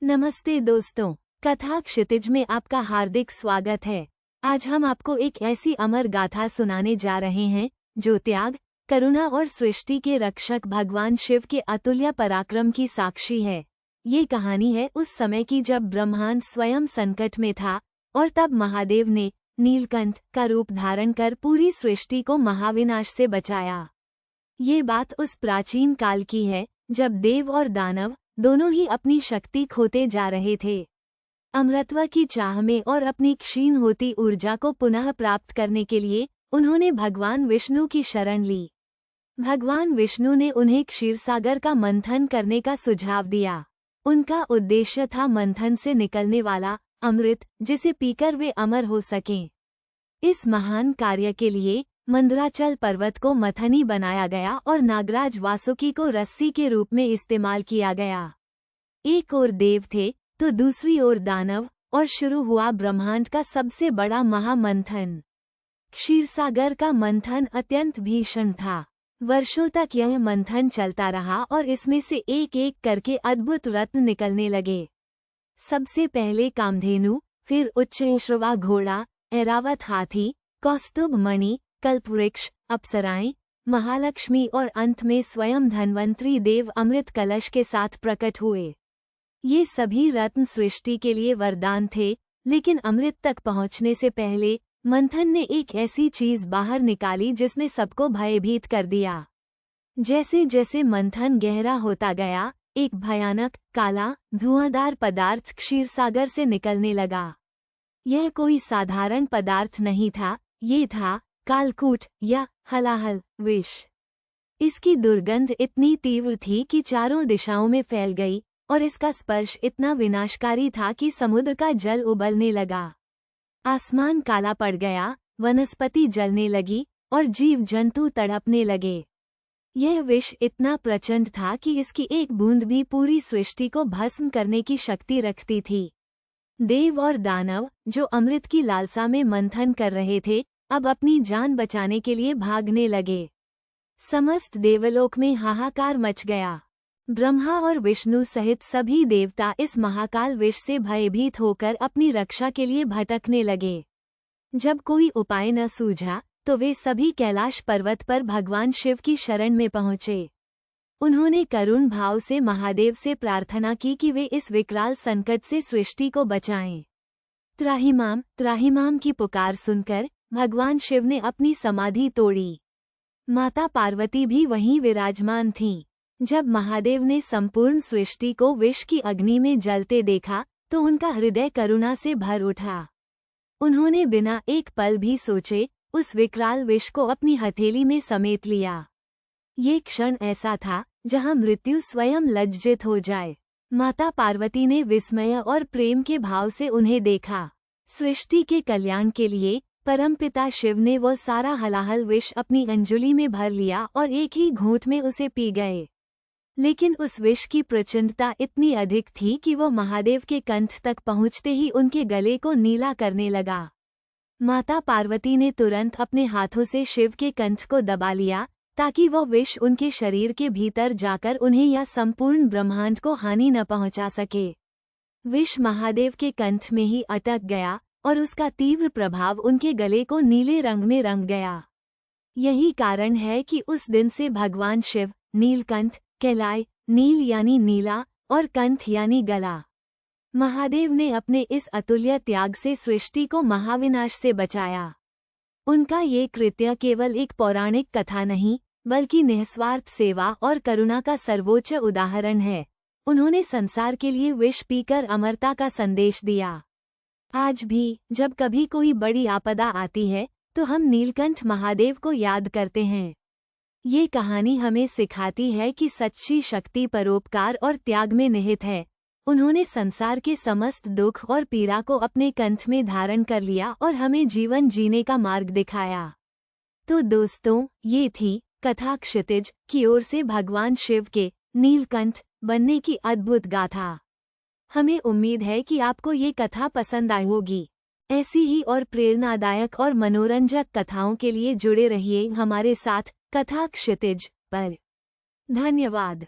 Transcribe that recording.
नमस्ते दोस्तों, कथा क्षितिज में आपका हार्दिक स्वागत है। आज हम आपको एक ऐसी अमर गाथा सुनाने जा रहे हैं जो त्याग, करुणा और सृष्टि के रक्षक भगवान शिव के अतुल्य पराक्रम की साक्षी है। ये कहानी है उस समय की जब ब्रह्मांड स्वयं संकट में था और तब महादेव ने नीलकंठ का रूप धारण कर पूरी सृष्टि को महाविनाश से बचाया। ये बात उस प्राचीन काल की है जब देव और दानव दोनों ही अपनी शक्ति खोते जा रहे थे। अमरत्व की चाह में और अपनी क्षीण होती ऊर्जा को पुनः प्राप्त करने के लिए उन्होंने भगवान विष्णु की शरण ली। भगवान विष्णु ने उन्हें क्षीरसागर का मंथन करने का सुझाव दिया। उनका उद्देश्य था मंथन से निकलने वाला अमृत, जिसे पीकर वे अमर हो सकें। इस महान कार्य के लिए मंदराचल पर्वत को मथनी बनाया गया और नागराज वासुकी को रस्सी के रूप में इस्तेमाल किया गया। एक ओर देव थे तो दूसरी ओर दानव, और शुरू हुआ ब्रह्मांड का सबसे बड़ा महामंथन। क्षीरसागर का मंथन अत्यंत भीषण था। वर्षों तक यह मंथन चलता रहा और इसमें से एक एक करके अद्भुत रत्न निकलने लगे। सबसे पहले कामधेनु, फिर उच्चैश्रवा घोड़ा, ऐरावत हाथी, कौस्तुभ मणि, कल्पवृक्ष, अप्सराएं, महालक्ष्मी और अंत में स्वयं धन्वंतरी देव अमृत कलश के साथ प्रकट हुए। ये सभी रत्न सृष्टि के लिए वरदान थे, लेकिन अमृत तक पहुंचने से पहले मंथन ने एक ऐसी चीज बाहर निकाली जिसने सबको भयभीत कर दिया। जैसे जैसे मंथन गहरा होता गया, एक भयानक काला धुआंधार पदार्थ क्षीरसागर से निकलने लगा। यह कोई साधारण पदार्थ नहीं था, ये था कालकूट या हलाहल विष। इसकी दुर्गंध इतनी तीव्र थी कि चारों दिशाओं में फैल गई और इसका स्पर्श इतना विनाशकारी था कि समुद्र का जल उबलने लगा। आसमान काला पड़ गया, वनस्पति जलने लगी और जीव जंतु तड़पने लगे। यह विष इतना प्रचंड था कि इसकी एक बूंद भी पूरी सृष्टि को भस्म करने की शक्ति रखती थी। देव और दानव, जो अमृत की लालसा में मंथन कर रहे थे, अब अपनी जान बचाने के लिए भागने लगे। समस्त देवलोक में हाहाकार मच गया। ब्रह्मा और विष्णु सहित सभी देवता इस महाकाल विष से भयभीत होकर अपनी रक्षा के लिए भटकने लगे। जब कोई उपाय न सूझा तो वे सभी कैलाश पर्वत पर भगवान शिव की शरण में पहुँचे। उन्होंने करुण भाव से महादेव से प्रार्थना की कि वे इस विकराल संकट से सृष्टि को बचाएं। त्राहिमाम त्राहिमाम की पुकार सुनकर भगवान शिव ने अपनी समाधि तोड़ी। माता पार्वती भी वहीं विराजमान थीं। जब महादेव ने संपूर्ण सृष्टि को विष की अग्नि में जलते देखा तो उनका हृदय करुणा से भर उठा। उन्होंने बिना एक पल भी सोचे उस विकराल विष को अपनी हथेली में समेट लिया। ये क्षण ऐसा था जहां मृत्यु स्वयं लज्जित हो जाए। माता पार्वती ने विस्मय और प्रेम के भाव से उन्हें देखा। सृष्टि के कल्याण के लिए परमपिता शिव ने वो सारा हलाहल विष अपनी अंजुली में भर लिया और एक ही घूंट में उसे पी गए। लेकिन उस विष की प्रचंडता इतनी अधिक थी कि वो महादेव के कंठ तक पहुँचते ही उनके गले को नीला करने लगा। माता पार्वती ने तुरंत अपने हाथों से शिव के कंठ को दबा लिया ताकि वो विष उनके शरीर के भीतर जाकर उन्हें या संपूर्ण ब्रह्मांड को हानि न पहुंचा सके। विष महादेव के कंठ में ही अटक गया और उसका तीव्र प्रभाव उनके गले को नीले रंग में रंग गया। यही कारण है कि उस दिन से भगवान शिव नीलकंठ कहलाए। नील यानी नीला और कंठ यानी गला। महादेव ने अपने इस अतुल्य त्याग से सृष्टि को महाविनाश से बचाया। उनका ये कृत्य केवल एक पौराणिक कथा नहीं, बल्कि निस्वार्थ सेवा और करुणा का सर्वोच्च उदाहरण है। उन्होंने संसार के लिए विष पीकर अमरता का संदेश दिया। आज भी जब कभी कोई बड़ी आपदा आती है तो हम नीलकंठ महादेव को याद करते हैं। ये कहानी हमें सिखाती है कि सच्ची शक्ति परोपकार और त्याग में निहित है। उन्होंने संसार के समस्त दुख और पीड़ा को अपने कंठ में धारण कर लिया और हमें जीवन जीने का मार्ग दिखाया। तो दोस्तों, ये थी कथा क्षितिज की ओर से भगवान शिव के नीलकंठ बनने की अद्भुत गाथा। हमें उम्मीद है कि आपको ये कथा पसंद आई होगी। ऐसी ही और प्रेरणादायक और मनोरंजक कथाओं के लिए जुड़े रहिए हमारे साथ कथा क्षितिज पर। धन्यवाद।